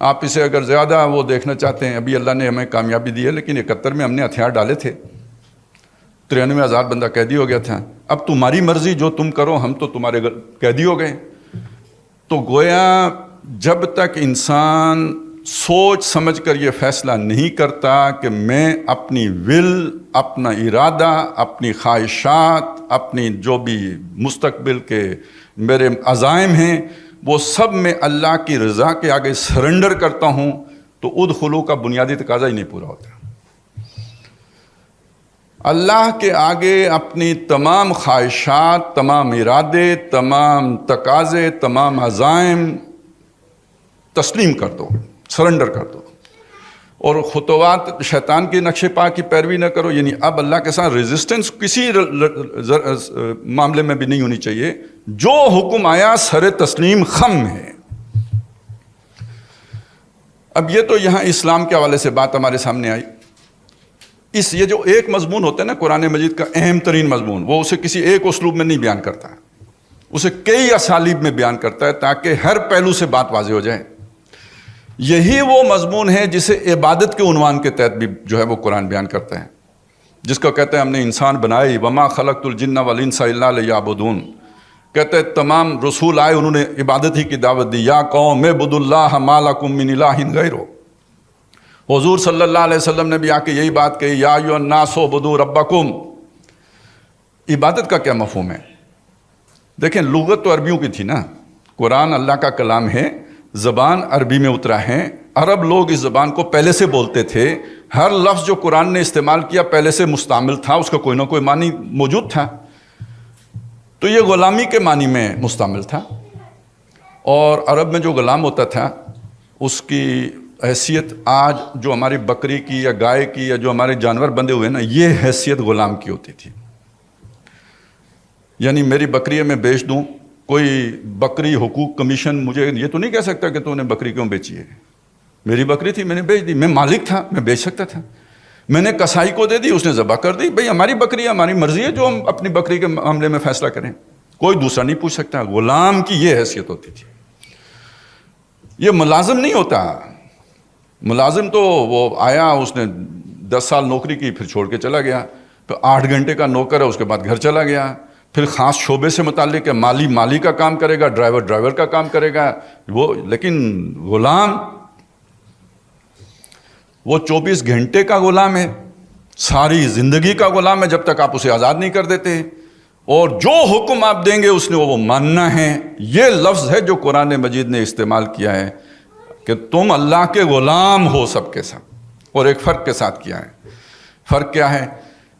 آپ اسے اگر زیادہ وہ دیکھنا چاہتے ہیں، ابھی اللہ نے ہمیں کامیابی دی ہے، لیکن 71 میں ہم نے ہتھیار ڈالے تھے، 93,000 بندہ قیدی ہو گیا تھا، اب تمہاری مرضی جو تم کرو، ہم تو تمہارے قیدی ہو گئے۔ تو گویا جب تک انسان سوچ سمجھ کر یہ فیصلہ نہیں کرتا کہ میں اپنی ول، اپنا ارادہ، اپنی خواہشات، اپنی جو بھی مستقبل کے میرے عزائم ہیں، وہ سب میں اللہ کی رضا کے آگے سرنڈر کرتا ہوں، تو ادخلو کا بنیادی تقاضا ہی نہیں پورا ہوتا۔ اللہ کے آگے اپنی تمام خواہشات، تمام ارادے، تمام تقاضے، تمام عزائم تسلیم کر دو، سرنڈر کر دو، اور خطوات شیطان کے نقش پا کی پیروی نہ کرو۔ یعنی اب اللہ کے ساتھ ریزسٹنس کسی معاملے میں بھی نہیں ہونی چاہیے، جو حکم آیا سر تسلیم خم ہے۔ اب یہ تو یہاں اسلام کے حوالے سے بات ہمارے سامنے آئی۔ یہ جو ایک مضمون ہوتا ہے نا قرآن مجید کا اہم ترین مضمون، وہ اسے کسی ایک اسلوب میں نہیں بیان کرتا، اسے کئی اسالیب میں بیان کرتا ہے تاکہ ہر پہلو سے بات واضح ہو جائے۔ یہی وہ مضمون ہے جسے عبادت کے عنوان کے تحت بھی جو ہے وہ قرآن بیان کرتا ہے، جس کو کہتے ہیں ہم نے انسان بنائی، وما خلقت الجن والانس الا لیعبدون۔ کہتے ہیں تمام رسول آئے، انہوں نے عبادت ہی کی دعوت دی، یا قوم اعبدوا اللہ ما لکم من الہ غیرہ۔ حضور صلی اللہ علیہ وسلم نے بھی آ کے یہی بات کہی، یا ایھا الناس اعبدوا ربکم۔ عبادت کا کیا مفہوم ہے؟ دیکھیں لغت تو عربیوں کی تھی نا، قرآن اللہ کا کلام ہے، زبان عربی میں اترا ہے، عرب لوگ اس زبان کو پہلے سے بولتے تھے، ہر لفظ جو قرآن نے استعمال کیا پہلے سے مستعمل تھا، اس کا کوئی نہ کوئی معنی موجود تھا، تو یہ غلامی کے معنی میں مستعمل تھا۔ اور عرب میں جو غلام ہوتا تھا اس کی حیثیت آج جو ہماری بکری کی یا گائے کی یا جو ہمارے جانور بندے ہوئے نا، یہ حیثیت غلام کی ہوتی تھی۔ یعنی میری بکری میں بیچ دوں، کوئی بکری حقوق کمیشن مجھے یہ تو نہیں کہہ سکتا کہ تو نے بکری کیوں بیچی ہے، میری بکری تھی میں نے بیچ دی، میں مالک تھا، میں بیچ سکتا تھا، میں نے کسائی کو دے دی، اس نے ذبح کر دی، بھئی ہماری بکری ہے، ہماری مرضی ہے جو ہم اپنی بکری کے معاملے میں فیصلہ کریں، کوئی دوسرا نہیں پوچھ سکتا۔ غلام کی یہ حیثیت ہوتی تھی۔ یہ ملازم نہیں ہوتا، ملازم تو وہ آیا، اس نے 10 سال نوکری کی، پھر چھوڑ کے چلا گیا، پھر 8 گھنٹے کا نوکر ہے، اس کے بعد گھر چلا گیا، پھر خاص شعبے سے متعلق ہے، مالی کا کام کرے گا، ڈرائیور کا کام کرے گا وہ، لیکن غلام وہ 24 گھنٹے کا غلام ہے، ساری زندگی کا غلام ہے جب تک آپ اسے آزاد نہیں کر دیتے، اور جو حکم آپ دیں گے اس نے وہ ماننا ہے۔ یہ لفظ ہے جو قرآن مجید نے استعمال کیا ہے کہ تم اللہ کے غلام ہو سب کے سب، اور ایک فرق کے ساتھ کیا ہے۔ فرق کیا ہے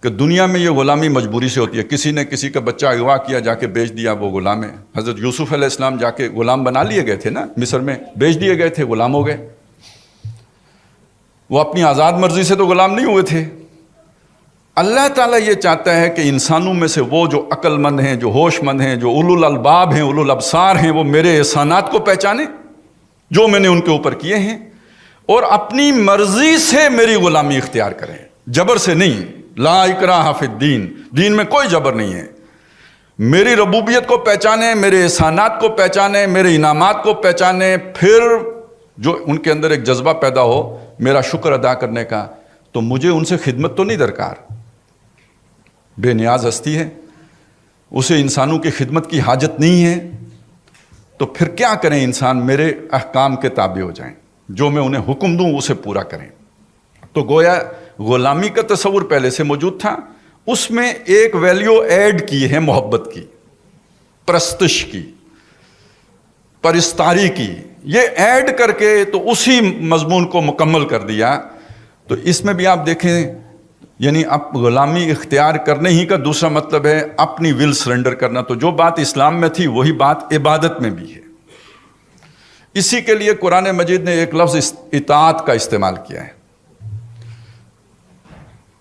کہ دنیا میں یہ غلامی مجبوری سے ہوتی ہے، کسی نے کسی کا بچہ اغوا کیا، جا کے بیچ دیا، وہ غلام ہے۔ حضرت یوسف علیہ السلام جا کے غلام بنا لیے گئے تھے نا مصر میں، بیچ دیے گئے تھے، غلام ہو گئے۔ وہ اپنی آزاد مرضی سے تو غلام نہیں ہوئے تھے۔ اللہ تعالیٰ یہ چاہتا ہے کہ انسانوں میں سے وہ جو عقل مند ہیں، جو ہوش مند ہیں، جو اولو الالباب ہیں، اولو الابصار ہیں، وہ میرے احسانات کو پہچانیں جو میں نے ان کے اوپر کیے ہیں، اور اپنی مرضی سے میری غلامی اختیار کریں، جبر سے نہیں۔ لا اکراہ فی الدین، دین میں کوئی جبر نہیں ہے۔ میری ربوبیت کو پہچانیں، میرے احسانات کو پہچانیں، میرے انعامات کو پہچانیں، پھر جو ان کے اندر ایک جذبہ پیدا ہو میرا شکر ادا کرنے کا، تو مجھے ان سے خدمت تو نہیں درکار، بے نیاز ہستی ہے، اسے انسانوں کی خدمت کی حاجت نہیں ہے، تو پھر کیا کریں؟ انسان میرے احکام کے تابع ہو جائیں، جو میں انہیں حکم دوں اسے پورا کریں۔ تو گویا غلامی کا تصور پہلے سے موجود تھا، اس میں ایک ویلیو ایڈ کی ہے، محبت کی، پرستش کی، پرستاری کی، یہ ایڈ کر کے تو اسی مضمون کو مکمل کر دیا۔ تو اس میں بھی آپ دیکھیں، یعنی اب غلامی اختیار کرنے ہی کا دوسرا مطلب ہے اپنی ول سرنڈر کرنا۔ تو جو بات اسلام میں تھی وہی بات عبادت میں بھی ہے۔ اسی کے لیے قرآن مجید نے ایک لفظ اطاعت کا استعمال کیا ہے،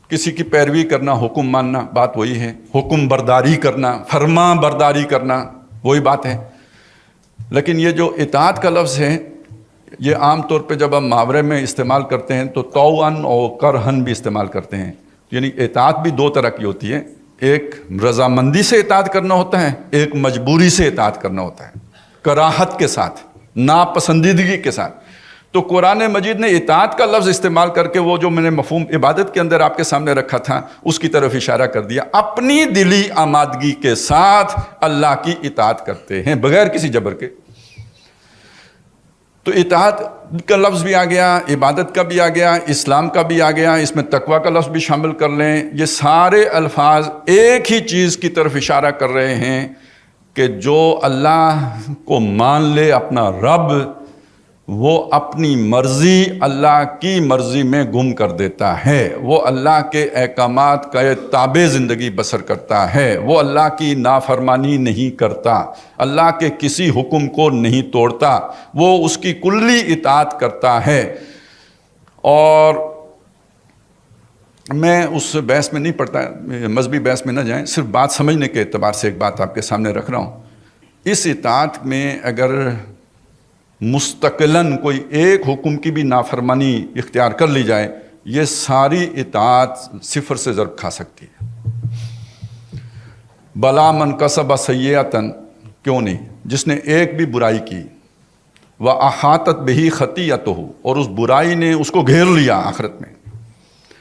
کسی کی پیروی کرنا، حکم ماننا، بات وہی ہے، حکم برداری کرنا، فرما برداری کرنا، وہی بات ہے۔ لیکن یہ جو اطاعت کا لفظ ہے، یہ عام طور پہ جب ہم محاورے میں استعمال کرتے ہیں تو طوعاً اور کرہن بھی استعمال کرتے ہیں، یعنی اطاعت بھی دو طرح کی ہوتی ہے، ایک رضامندی سے اطاعت کرنا ہوتا ہے، ایک مجبوری سے اطاعت کرنا ہوتا ہے، کراہت کے ساتھ، ناپسندیدگی کے ساتھ۔ تو قرآن مجید نے اطاعت کا لفظ استعمال کر کے وہ جو میں نے مفہوم عبادت کے اندر آپ کے سامنے رکھا تھا اس کی طرف اشارہ کر دیا. اپنی دلی آمادگی کے ساتھ اللہ کی اطاعت کرتے ہیں بغیر کسی جبر کے. تو اطاعت کا لفظ بھی آ گیا, عبادت کا بھی آ گیا, اسلام کا بھی آ گیا, اس میں تقویٰ کا لفظ بھی شامل کر لیں. یہ سارے الفاظ ایک ہی چیز کی طرف اشارہ کر رہے ہیں کہ جو اللہ کو مان لے اپنا رب, وہ اپنی مرضی اللہ کی مرضی میں گم کر دیتا ہے. وہ اللہ کے احکامات کا تابع زندگی بسر کرتا ہے. وہ اللہ کی نافرمانی نہیں کرتا, اللہ کے کسی حکم کو نہیں توڑتا, وہ اس کی کلی اطاعت کرتا ہے. اور میں اس بحث میں نہیں پڑھتا, مذہبی بحث میں نہ جائیں, صرف بات سمجھنے کے اعتبار سے ایک بات آپ کے سامنے رکھ رہا ہوں. اس اطاعت میں اگر مستقلاً کوئی ایک حکم کی بھی نافرمانی اختیار کر لی جائے, یہ ساری اطاعت صفر سے ضرب کھا سکتی ہے. بلا من کسب سیئۃً, کیوں نہیں, جس نے ایک بھی برائی کی, وَأَحَاطَتْ بِهِ خَطِیَّتُهُ, اور اس برائی نے اس کو گھیر لیا آخرت میں,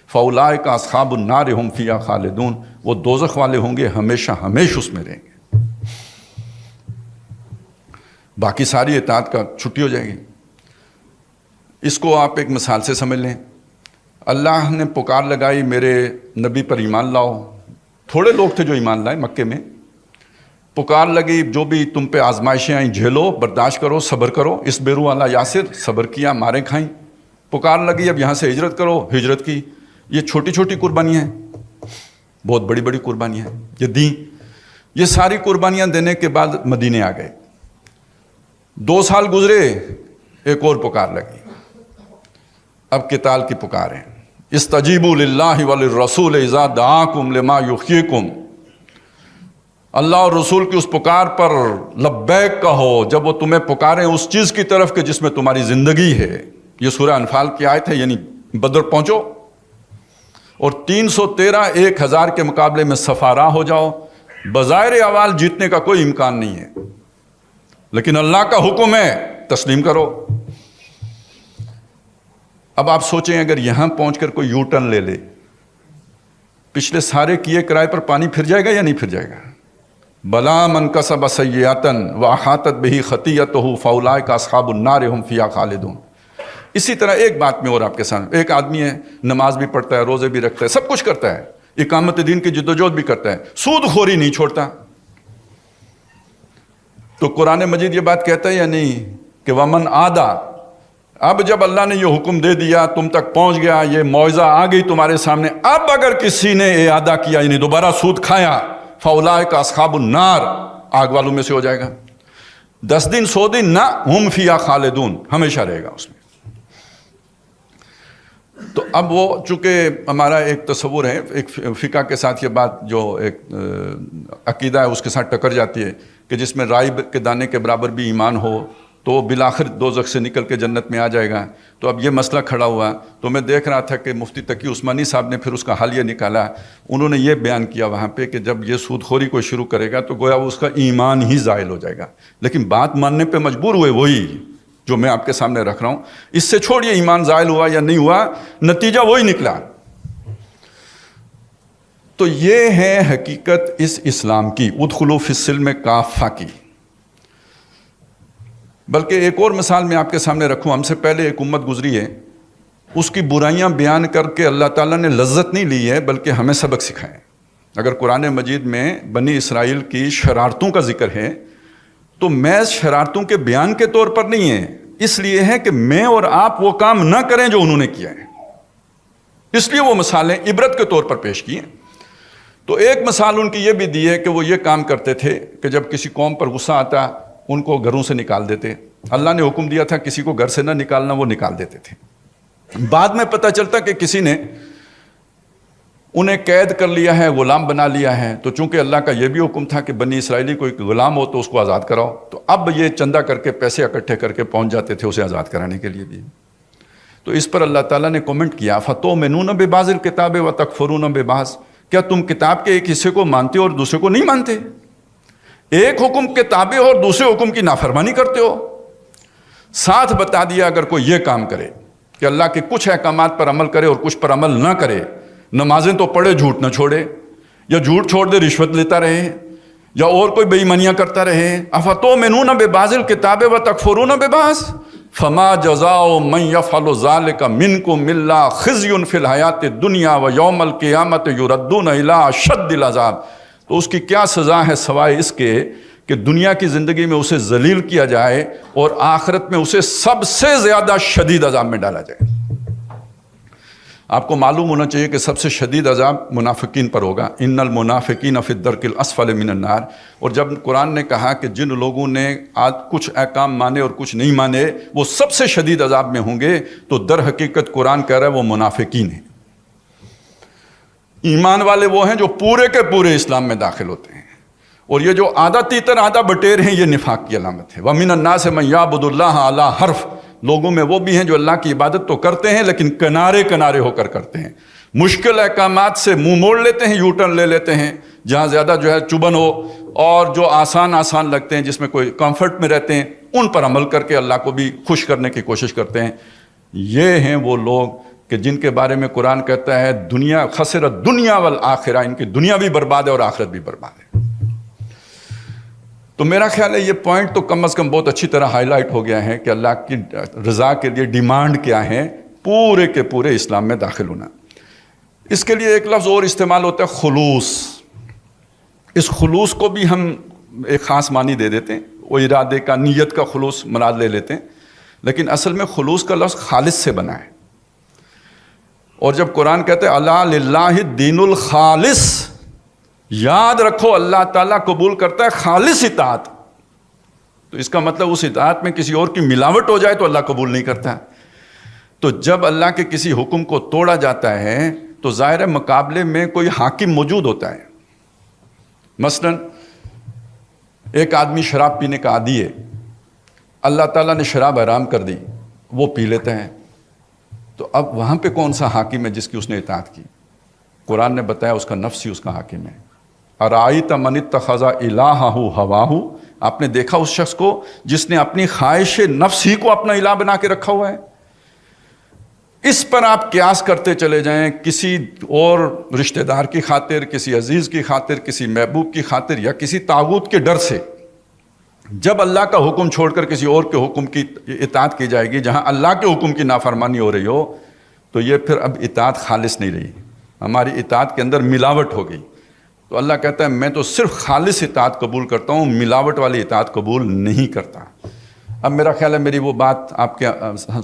فَأُولَٰئِکَ أَصْحَابُ النَّارِ هُمْ فِیہا خَالِدُونَ, وہ دوزخ والے ہوں گے, ہمیشہ ہمیشہ اس میں رہیں گے. باقی ساری اطاعت کا چھٹی ہو جائے گی. اس کو آپ ایک مثال سے سمجھ لیں. اللہ نے پکار لگائی میرے نبی پر ایمان لاؤ. تھوڑے لوگ تھے جو ایمان لائے مکے میں. پکار لگی جو بھی تم پہ آزمائشیں آئیں جھیلو, برداشت کرو, صبر کرو. اس بیرو والا یاسر صبر کیا, مارے کھائیں. پکار لگی اب یہاں سے ہجرت کرو, ہجرت کی. یہ چھوٹی چھوٹی قربانیاں ہیں, بہت بڑی بڑی قربانیاں ہیں یہ دیں. یہ ساری قربانیاں دینے کے بعد مدینے آ گئے. 2 سال گزرے, ایک اور پکار لگی. اب قتال کی پکار ہے. استجیبوا للہ وللرسول اذا دعاکم لما یحییکم, اللہ اور رسول کی اس پکار پر لبیک کہو جب وہ تمہیں پکاریں اس چیز کی طرف کہ جس میں تمہاری زندگی ہے. یہ سورہ انفال کی آیت ہے. یعنی بدر پہنچو اور 313 1000 کے مقابلے میں سفارا ہو جاؤ. بظاہر احوال جیتنے کا کوئی امکان نہیں ہے, لیکن اللہ کا حکم ہے تسلیم کرو. اب آپ سوچیں اگر یہاں پہنچ کر کوئی یو ٹرن لے لے, پچھلے سارے کیے کرائے پر پانی پھر جائے گا یا نہیں پھر جائے گا؟ بلا من کسب سیئۃً وأحاطت بہ خطیئتہ فأولئک اصحاب النار ھم فیہا خالدون. اسی طرح ایک بات میں اور آپ کے سامنے, ایک آدمی ہے نماز بھی پڑھتا ہے, روزے بھی رکھتا ہے, سب کچھ کرتا ہے, اقامت دین کی جدوجہد بھی کرتا ہے, سود خوری نہیں چھوڑتا. تو قرآن مجید یہ بات کہتا ہے یا نہیں کہ ومن عادا, اب جب اللہ نے یہ حکم دے دیا, تم تک پہنچ گیا, یہ معجزہ آ گئی تمہارے سامنے, اب اگر کسی نے اعادہ کیا یعنی دوبارہ سود کھایا, فاولئک اصحاب النار, آگ والوں میں سے ہو جائے گا. 10 دن 100 دن نہ, ہم فیہا خالدون, ہمیشہ رہے گا اس میں. تو اب وہ چونکہ ہمارا ایک تصور ہے, ایک فقہ کے ساتھ یہ بات جو ایک عقیدہ ہے اس کے ساتھ ٹکر جاتی ہے کہ جس میں رائی کے دانے کے برابر بھی ایمان ہو تو وہ بالآخر دوزخ سے نکل کے جنت میں آ جائے گا. تو اب یہ مسئلہ کھڑا ہوا, تو میں دیکھ رہا تھا کہ مفتی تقی عثمانی صاحب نے پھر اس کا حل یہ نکالا. انہوں نے یہ بیان کیا وہاں پہ کہ جب یہ سود خوری کو شروع کرے گا تو گویا وہ اس کا ایمان ہی زائل ہو جائے گا. لیکن بات ماننے پہ مجبور ہوئے وہی جو میں آپ کے سامنے رکھ رہا ہوں. اس سے چھوڑیے ایمان زائل ہوا یا نہیں ہوا, نتیجہ وہی نکلا. تو یہ ہے حقیقت اس اسلام کی, ادخلوا فی السلم کافہ کی. بلکہ ایک اور مثال میں آپ کے سامنے رکھوں, ہم سے پہلے ایک امت گزری ہے, اس کی برائیاں بیان کر کے اللہ تعالیٰ نے لذت نہیں لی ہے بلکہ ہمیں سبق سکھائے. اگر قرآن مجید میں بنی اسرائیل کی شرارتوں کا ذکر ہے تو محض شرارتوں کے بیان کے طور پر نہیں ہے, اس لیے ہے کہ میں اور آپ وہ کام نہ کریں جو انہوں نے کیا ہے, اس لیے وہ مثالیں عبرت کے طور پر پیش کی ہیں. تو ایک مثال ان کی یہ بھی دی ہے کہ وہ یہ کام کرتے تھے کہ جب کسی قوم پر غصہ آتا ان کو گھروں سے نکال دیتے. اللہ نے حکم دیا تھا کسی کو گھر سے نہ نکالنا, وہ نکال دیتے تھے. بعد میں پتہ چلتا کہ کسی نے انہیں قید کر لیا ہے, غلام بنا لیا ہے. تو چونکہ اللہ کا یہ بھی حکم تھا کہ بنی اسرائیلی کوئی غلام ہو تو اس کو آزاد کراؤ, تو اب یہ چندہ کر کے پیسے اکٹھے کر کے پہنچ جاتے تھے اسے آزاد کرانے کے لیے بھی. تو اس پر اللہ تعالیٰ نے کمنٹ کیا, فَتُؤْمِنُونَ بِبَعْضِ الْكِتَابِ وَتَكْفُرُونَ بِبَعْضٍ, کیا تم کتاب کے ایک حصے کو مانتے ہو اور دوسرے کو نہیں مانتے؟ ایک حکم کے تابع ہو اور دوسرے حکم کی نافرمانی کرتے ہو. ساتھ بتا دیا اگر کوئی یہ کام کرے کہ اللہ کے کچھ احکامات پر عمل کرے اور کچھ پر عمل نہ کرے، نمازیں تو پڑھے جھوٹ نہ چھوڑے، یا جھوٹ چھوڑ دے رشوت لیتا رہے، یا اور کوئی بے ایمانیاں کرتا رہے، افتؤمنون ببعض الکتاب وتکفرون ببعض فما جزاء من يفعل ذلك منكم الا خزي في الحیاۃ الدنیا ویوم القیامۃ یردون الی اشد العذاب۔ تو اس کی کیا سزا ہے سوائے اس کے کہ دنیا کی زندگی میں اسے ذلیل کیا جائے اور آخرت میں اسے سب سے زیادہ شدید عذاب میں ڈالا جائے۔ آپ کو معلوم ہونا چاہیے کہ سب سے شدید عذاب منافقین پر ہوگا، ان المنافقین فی الدرک الاسفل من النار۔ اور جب قرآن نے کہا کہ جن لوگوں نے آج کچھ احکام مانے اور کچھ نہیں مانے وہ سب سے شدید عذاب میں ہوں گے، تو در حقیقت قرآن کہہ رہا ہے وہ منافقین ہیں۔ ایمان والے وہ ہیں جو پورے کے پورے اسلام میں داخل ہوتے ہیں، اور یہ جو آدھا تیتر آدھا بٹیر ہیں یہ نفاق کی علامت ہے۔ وَمِنَ النَّاسِ مَن يَعْبُدُ اللَّهَ عَلَىٰ حَرْفٍ، لوگوں میں وہ بھی ہیں جو اللہ کی عبادت تو کرتے ہیں لیکن کنارے کنارے ہو کر کرتے ہیں، مشکل احکامات سے منہ موڑ لیتے ہیں، یو ٹرن لے لیتے ہیں، جہاں زیادہ جو ہے چبن ہو، اور جو آسان لگتے ہیں جس میں کوئی کمفرٹ میں رہتے ہیں ان پر عمل کر کے اللہ کو بھی خوش کرنے کی کوشش کرتے ہیں۔ یہ ہیں وہ لوگ کہ جن کے بارے میں قرآن کہتا ہے دنیا خسرت دنیا والآخرہ، ان کی دنیا بھی برباد ہے اور آخرت بھی برباد ہے۔ تو میرا خیال ہے یہ پوائنٹ تو کم از کم بہت اچھی طرح ہائی لائٹ ہو گیا ہے کہ اللہ کی رضا کے لیے ڈیمانڈ کیا ہے، پورے کے پورے اسلام میں داخل ہونا۔ اس کے لیے ایک لفظ اور استعمال ہوتا ہے خلوص۔ اس خلوص کو بھی ہم ایک خاص معنی دے دیتے ہیں، وہ ارادے کا، نیت کا خلوص مراد لے لیتے ہیں، لیکن اصل میں خلوص کا لفظ خالص سے بنا ہے۔ اور جب قرآن کہتے ہیں الا للہ الدین الخالص، یاد رکھو اللہ تعالیٰ قبول کرتا ہے خالص اطاعت، تو اس کا مطلب اس اطاعت میں کسی اور کی ملاوٹ ہو جائے تو اللہ قبول نہیں کرتا۔ تو جب اللہ کے کسی حکم کو توڑا جاتا ہے تو ظاہر مقابلے میں کوئی حاکم موجود ہوتا ہے۔ مثلا ایک آدمی شراب پینے کا عادی ہے، اللہ تعالیٰ نے شراب حرام کر دی، وہ پی لیتا ہے، تو اب وہاں پہ کون سا حاکم ہے جس کی اس نے اطاعت کی؟ قرآن نے بتایا اس کا نفس ہی اس کا حاکم ہے۔ ارائیت من اتخذ الہہ ہواہ، آپ نے دیکھا اس شخص کو جس نے اپنی خواہش نفس ہی کو اپنا الہ بنا کے رکھا ہوا ہے؟ اس پر آپ قیاس کرتے چلے جائیں کسی اور رشتہ دار کی خاطر، کسی عزیز کی خاطر، کسی محبوب کی خاطر، یا کسی طاغوت کے ڈر سے، جب اللہ کا حکم چھوڑ کر کسی اور کے حکم کی اطاعت کی جائے گی جہاں اللہ کے حکم کی نافرمانی ہو رہی ہو، تو یہ پھر اب اطاعت خالص نہیں رہی، ہماری اطاعت کے اندر ملاوٹ ہو گئی۔ تو اللہ کہتا ہے میں تو صرف خالص اطاعت قبول کرتا ہوں، ملاوٹ والی اطاعت قبول نہیں کرتا۔ اب میرا خیال ہے میری وہ بات آپ کے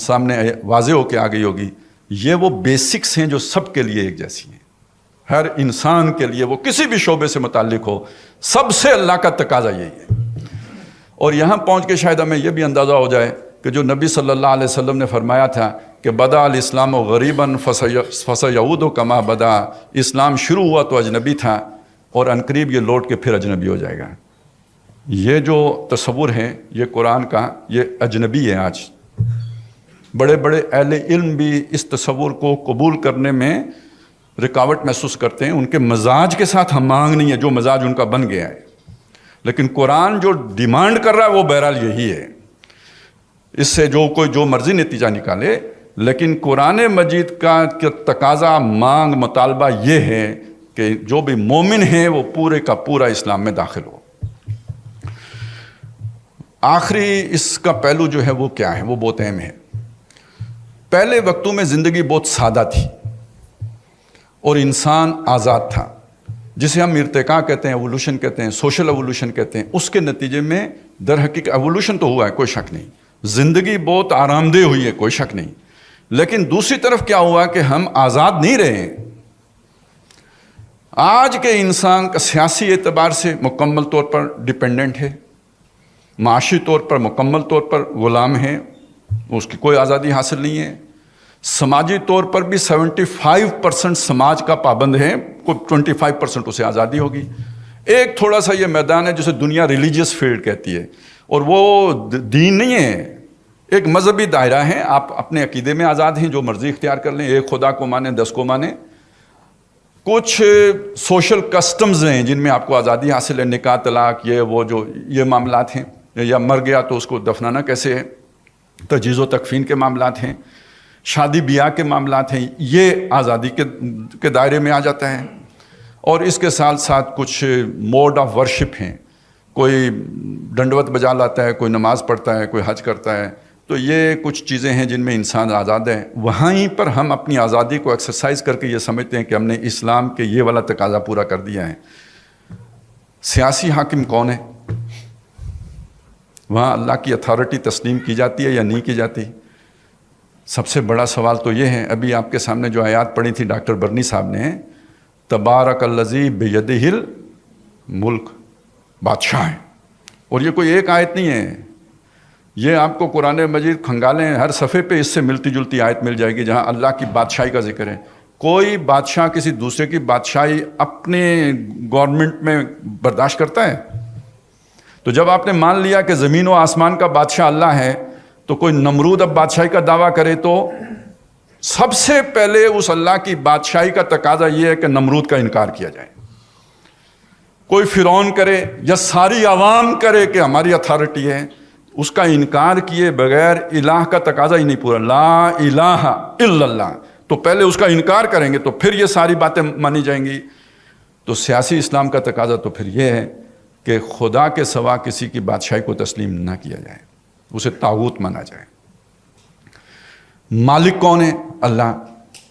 سامنے واضح ہو کے آ گئی ہوگی۔ یہ وہ بیسکس ہیں جو سب کے لیے ایک جیسی ہیں، ہر انسان کے لیے، وہ کسی بھی شعبے سے متعلق ہو، سب سے اللہ کا تقاضا یہی ہے۔ اور یہاں پہنچ کے شاید ہمیں یہ بھی اندازہ ہو جائے کہ جو نبی صلی اللہ علیہ وسلم نے فرمایا تھا کہ بدا الاسلام غریباً فسیعود کما بدا، اسلام شروع ہوا تو اجنبی تھا اور عنقریب یہ لوٹ کے پھر اجنبی ہو جائے گا۔ یہ جو تصور ہے یہ قرآن کا، یہ اجنبی ہے۔ آج بڑے بڑے اہل علم بھی اس تصور کو قبول کرنے میں رکاوٹ محسوس کرتے ہیں، ان کے مزاج کے ساتھ ہم آہنگ نہیں ہے، جو مزاج ان کا بن گیا ہے۔ لیکن قرآن جو ڈیمانڈ کر رہا ہے وہ بہرحال یہی ہے، اس سے جو کوئی جو مرضی نتیجہ نکالے، لیکن قرآن مجید کا تقاضا، مانگ، مطالبہ یہ ہے کہ جو بھی مومن ہے وہ پورے کا پورا اسلام میں داخل ہو۔ آخری اس کا پہلو جو ہے وہ کیا ہے، وہ بہت اہم ہے۔ پہلے وقتوں میں زندگی بہت سادہ تھی اور انسان آزاد تھا، جسے ہم ارتقاء کہتے ہیں، ایوولوشن کہتے ہیں، سوشل ایوولوشن کہتے ہیں۔ اس کے نتیجے میں در حقیقت ایوولوشن تو ہوا ہے، کوئی شک نہیں، زندگی بہت آرام دہ ہوئی ہے، کوئی شک نہیں، لیکن دوسری طرف کیا ہوا کہ ہم آزاد نہیں رہے ہیں۔ آج کے انسان کا سیاسی اعتبار سے مکمل طور پر ڈیپینڈنٹ ہے، معاشی طور پر مکمل طور پر غلام ہے، اس کی کوئی آزادی حاصل نہیں ہے۔ سماجی طور پر بھی 75% سماج کا پابند ہے، کوئی 25% اسے آزادی ہوگی۔ ایک تھوڑا سا یہ میدان ہے جسے دنیا ریلیجیس فیلڈ کہتی ہے، اور وہ دین نہیں ہے، ایک مذہبی دائرہ ہے۔ آپ اپنے عقیدے میں آزاد ہیں، جو مرضی اختیار کر لیں، ایک خدا کو مانیں، 10 کو مانیں۔ کچھ سوشل کسٹمز ہیں جن میں آپ کو آزادی حاصل ہے، نکاح، طلاق، یہ وہ جو یہ معاملات ہیں، یا مر گیا تو اس کو دفنانا کیسے ہے، تجہیز و تکفین کے معاملات ہیں، شادی بیاہ کے معاملات ہیں، یہ آزادی کے دائرے میں آ جاتا ہے۔ اور اس کے ساتھ ساتھ کچھ موڈ آف ورشپ ہیں، کوئی ڈنڈوت بجا لاتا ہے، کوئی نماز پڑھتا ہے، کوئی حج کرتا ہے، تو یہ کچھ چیزیں ہیں جن میں انسان آزاد ہے۔ وہیں پر ہم اپنی آزادی کو ایکسرسائز کر کے یہ سمجھتے ہیں کہ ہم نے اسلام کے یہ والا تقاضا پورا کر دیا ہے۔ سیاسی حاکم کون ہے؟ وہاں اللہ کی اتھارٹی تسلیم کی جاتی ہے یا نہیں کی جاتی؟ سب سے بڑا سوال تو یہ ہے، ابھی آپ کے سامنے جو آیات پڑھی تھی ڈاکٹر برنی صاحب نے، تبارک الذی بیدہ الملک، بادشاہ ہیں، اور یہ کوئی ایک آیت نہیں ہے، یہ آپ کو قرآن مجید کھنگالیں ہر صفحے پہ اس سے ملتی جلتی آیت مل جائے گی جہاں اللہ کی بادشاہی کا ذکر ہے۔ کوئی بادشاہ کسی دوسرے کی بادشاہی اپنے گورنمنٹ میں برداشت کرتا ہے؟ تو جب آپ نے مان لیا کہ زمین و آسمان کا بادشاہ اللہ ہے، تو کوئی نمرود اب بادشاہی کا دعویٰ کرے تو سب سے پہلے اس اللہ کی بادشاہی کا تقاضا یہ ہے کہ نمرود کا انکار کیا جائے۔ کوئی فرعون کرے یا ساری عوام کرے کہ ہماری اتھارٹی ہے، اس کا انکار کیے بغیر الہ کا تقاضا ہی نہیں پورا، لا الہ الا اللہ، تو پہلے اس کا انکار کریں گے تو پھر یہ ساری باتیں مانی جائیں گی۔ تو سیاسی اسلام کا تقاضا تو پھر یہ ہے کہ خدا کے سوا کسی کی بادشاہی کو تسلیم نہ کیا جائے، اسے طاغوت مانا جائے۔ مالک کون ہے؟ اللہ،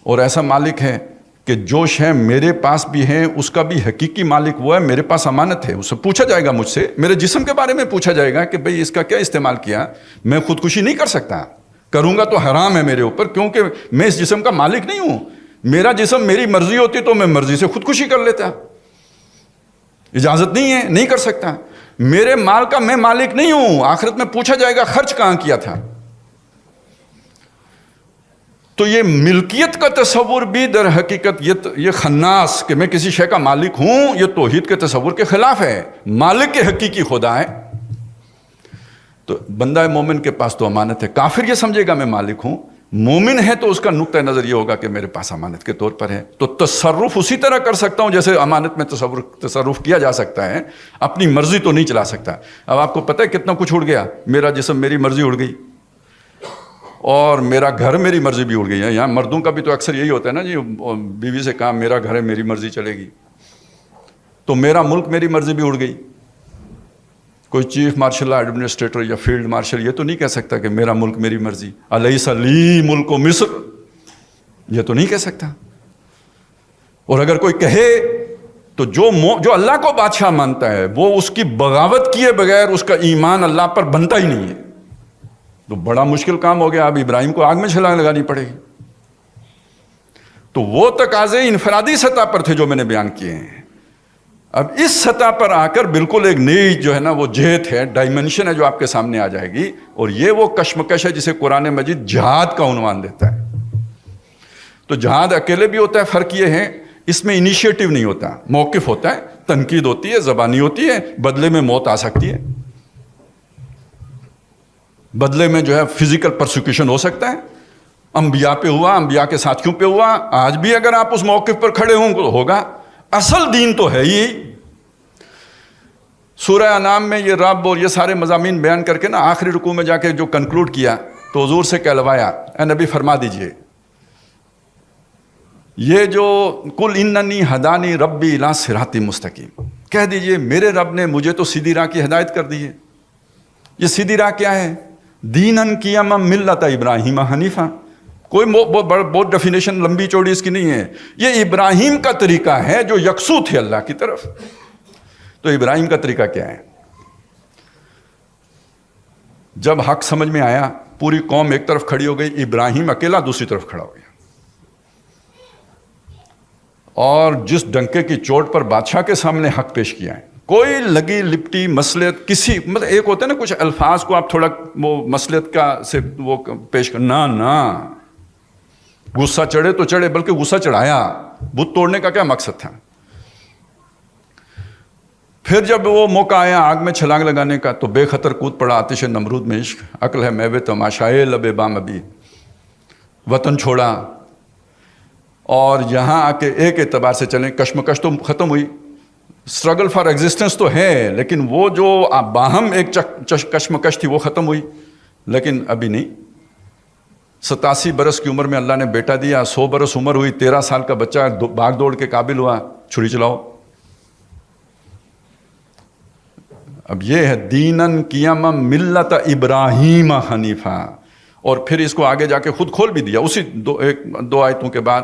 اور ایسا مالک ہے کہ جو شے میرے پاس بھی ہے اس کا بھی حقیقی مالک وہ ہے، میرے پاس امانت ہے، اسے پوچھا جائے گا، مجھ سے میرے جسم کے بارے میں پوچھا جائے گا کہ بھئی اس کا کیا استعمال کیا، میں خودکشی نہیں کر سکتا، کروں گا تو حرام ہے میرے اوپر، کیونکہ میں اس جسم کا مالک نہیں ہوں، میرا جسم میری مرضی ہوتی تو میں مرضی سے خودکشی کر لیتا، اجازت نہیں ہے، نہیں کر سکتا، میرے مال کا میں مالک نہیں ہوں، آخرت میں پوچھا جائے گا خرچ کہاں کیا تھا۔ تو یہ ملکیت کا تصور بھی در حقیقت یہ خناس کہ میں کسی شے کا مالک ہوں، یہ توحید کے تصور کے خلاف ہے۔ مالک کے حقیقی خدا ہے، تو بندہ مومن کے پاس تو امانت ہے۔ کافر یہ سمجھے گا میں مالک ہوں، مومن ہے تو اس کا نقطہ نظر یہ ہوگا کہ میرے پاس امانت کے طور پر ہے، تو تصرف اسی طرح کر سکتا ہوں جیسے امانت میں تصرف کیا جا سکتا ہے، اپنی مرضی تو نہیں چلا سکتا۔ اب آپ کو پتہ ہے کتنا کچھ اڑ گیا، میرا جسم میری مرضی اڑ گئی، اور میرا گھر میری مرضی بھی اڑ گئی ہے۔ یہاں مردوں کا بھی تو اکثر یہی ہوتا ہے نا جی، بیوی سے کہا میرا گھر ہے میری مرضی چلے گی، تو میرا ملک میری مرضی بھی اڑ گئی۔ کوئی چیف مارشل ایڈمنسٹریٹر یا فیلڈ مارشل یہ تو نہیں کہہ سکتا کہ میرا ملک میری مرضی، الیس لی ملک مصر، یہ تو نہیں کہہ سکتا۔ اور اگر کوئی کہے تو جو اللہ کو بادشاہ مانتا ہے وہ اس کی بغاوت کیے بغیر اس کا ایمان اللہ پر بنتا ہی نہیں ہے، تو بڑا مشکل کام ہو گیا، اب ابراہیم کو آگ میں چھلانگ لگانی پڑے گی۔ تو وہ تقاضے انفرادی سطح پر تھے جو میں نے بیان کیے ہیں، اب اس سطح پر آ کر بالکل ایک نئی جو ہے نا وہ جہت ہے، ڈائمنشن ہے جو آپ کے سامنے آ جائے گی، اور یہ وہ کشمکش ہے جسے قرآن مجید جہاد کا عنوان دیتا ہے۔ تو جہاد اکیلے بھی ہوتا ہے، فرق یہ ہے اس میں انیشیٹو نہیں ہوتا، موقف ہوتا ہے، تنقید ہوتی ہے، زبانی ہوتی ہے، بدلے میں موت آ سکتی ہے، بدلے میں جو ہے فزیکل پرسیکیوشن ہو سکتا ہے، انبیاء پہ ہوا، انبیاء کے ساتھیوں پہ ہوا، آج بھی اگر آپ اس موقف پر کھڑے ہوں تو ہوگا۔ اصل دین تو ہے ہی۔ سورہ انعام میں یہ رب اور یہ سارے مضامین بیان کر کے نا آخری رکوع میں جا کے جو کنکلوڈ کیا تو حضور سے کہلوایا، اے نبی فرما دیجئے یہ جو قل اننی ہدانی ربی الی صراط مستقیم، کہہ دیجئے میرے رب نے مجھے تو سیدھی راہ کی ہدایت کر دی ہے۔ یہ سیدھی راہ کیا ہے؟ دینن قیما ملت ابراہیم حنیفہ، کوئی بہت ڈیفینیشن لمبی چوڑی اس کی نہیں ہے، یہ ابراہیم کا طریقہ ہے جو یکسو تھے اللہ کی طرف۔ تو ابراہیم کا طریقہ کیا ہے؟ جب حق سمجھ میں آیا پوری قوم ایک طرف کھڑی ہو گئی، ابراہیم اکیلا دوسری طرف کھڑا ہو گیا، اور جس ڈنکے کی چوٹ پر بادشاہ کے سامنے حق پیش کیا ہے، کوئی لگی لپٹی مصلحت کسی مطلب ایک ہوتا ہے نا کچھ الفاظ کو آپ تھوڑا وہ مصلحت کا سے وہ پیش کرنا، نہ غصہ چڑھے تو چڑھے، بلکہ غصہ چڑھایا۔ بت توڑنے کا کیا مقصد تھا؟ پھر جب وہ موقع آیا آگ میں چھلانگ لگانے کا تو بے خطر کود پڑا آتش نمرود میں عشق، عقل ہے میوے تماشائے لب بام ابی، وطن چھوڑا، اور یہاں آ کے ایک اعتبار سے چلیں کشمکش تو ختم ہوئی، اسٹرگل فار ایگزسٹنس تو ہے، لیکن وہ جو باہم ایک کشمکش تھی وہ ختم ہوئی۔ لیکن ابھی نہیں. 87 برس کی عمر میں اللہ نے بیٹا دیا, 100 برس عمر ہوئی, 13 سال کا بچہ بھاگ دوڑ کے قابل ہوا, چھری چلاؤ. اب یہ ہے دینن قیام ملت ابراہیم حنیفہ. اور پھر اس کو آگے جا کے خود کھول بھی دیا اسی دو آیتوں کے بعد.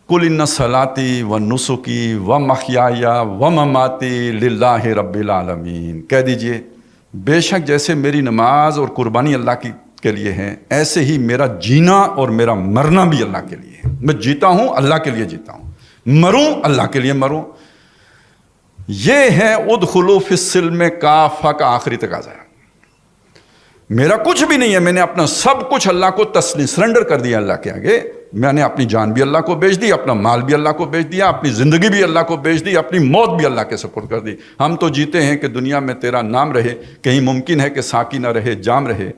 قل ان صلاتی و نسکی و محیای و مماتی للہ رب العالمین. کہہ دیجئے بے شک جیسے میری نماز اور قربانی اللہ کے لیے ہے, ایسے ہی میرا جینا اور میرا مرنا بھی اللہ کے لیے ہے. میں جیتا ہوں اللہ کے لیے جیتا ہوں, مروں اللہ کے لیے مروں. یہ ہے ادخلوا فی السلم کافہ کا آخری تقاضا ہے. میرا کچھ بھی نہیں ہے, میں نے اپنا سب کچھ اللہ کو تسلیم سرنڈر کر دیا اللہ کے آگے. میں نے اپنی جان بھی اللہ کو بیچ دی, اپنا مال بھی اللہ کو بیچ دیا, اپنی زندگی بھی اللہ کو بیچ دی, اپنی موت بھی اللہ کے سپرد کر دی. ہم تو جیتے ہیں کہ دنیا میں تیرا نام رہے, کہیں ممکن ہے کہ ساقی نہ رہے, جام رہے.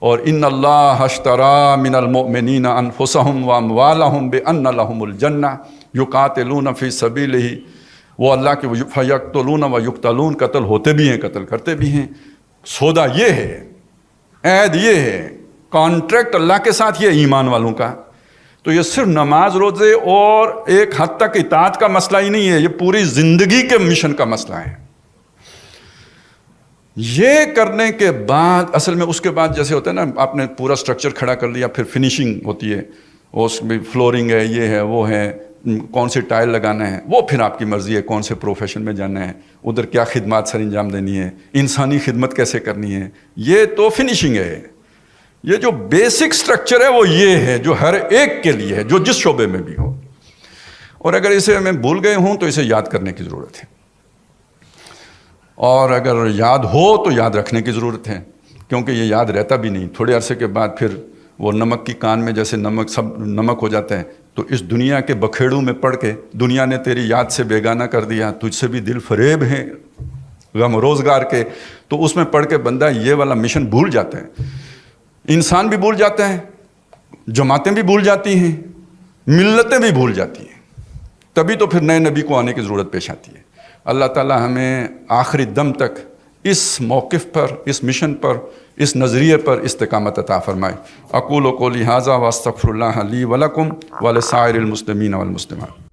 اور ان اللہ اشترا من المؤمنین انفسہم واموالہم بان لہم الجنہ یقاتلون فی سبیلہ. وہ اللہ کے فیقتلون ویقتلون, قتل ہوتے بھی ہیں قتل کرتے بھی ہیں. سودا یہ ہے, عہد یہ ہے, کانٹریکٹ اللہ کے ساتھ یہ ایمان والوں کا. تو یہ صرف نماز روزے اور ایک حد تک اطاعت کا مسئلہ ہی نہیں ہے, یہ پوری زندگی کے مشن کا مسئلہ ہے. یہ کرنے کے بعد اصل میں اس کے بعد جیسے ہوتا ہے نا, آپ نے پورا سٹرکچر کھڑا کر لیا, پھر فنیشنگ ہوتی ہے, اس میں فلورنگ ہے, یہ ہے, وہ ہے, کون سے ٹائل لگانا ہے, وہ پھر آپ کی مرضی ہے کون سے پروفیشن میں جانا ہے, ادھر کیا خدمات سر انجام دینی ہے, انسانی خدمت کیسے کرنی ہے. یہ تو فنیشنگ ہے. یہ جو بیسک سٹرکچر ہے وہ یہ ہے جو ہر ایک کے لیے ہے, جو جس شعبے میں بھی ہو. اور اگر اسے میں بھول گئے ہوں تو اسے یاد کرنے کی ضرورت ہے, اور اگر یاد ہو تو یاد رکھنے کی ضرورت ہے, کیونکہ یہ یاد رہتا بھی نہیں. تھوڑے عرصے کے بعد پھر وہ نمک کی کان میں جیسے نمک سب نمک ہو جاتا ہے, تو اس دنیا کے بکھیڑوں میں پڑھ کے دنیا نے تیری یاد سے بیگانہ کر دیا, تجھ سے بھی دل فریب ہیں غم روزگار کے, تو اس میں پڑھ کے بندہ یہ والا مشن بھول جاتا ہے. انسان بھی بھول جاتا ہے, جماعتیں بھی بھول جاتی ہیں, ملتیں بھی بھول جاتی ہیں. تبھی تو پھر نئے نبی کو آنے کی ضرورت پیش آتی ہے. اللہ تعالی ہمیں آخری دم تک اس موقف پر, اس مشن پر, اس نظریے پر استقامت عطا فرمائے. اقول قولی ھذا واستغفر اللہ لی ولکم ولسائر المسلمین والمسلمات.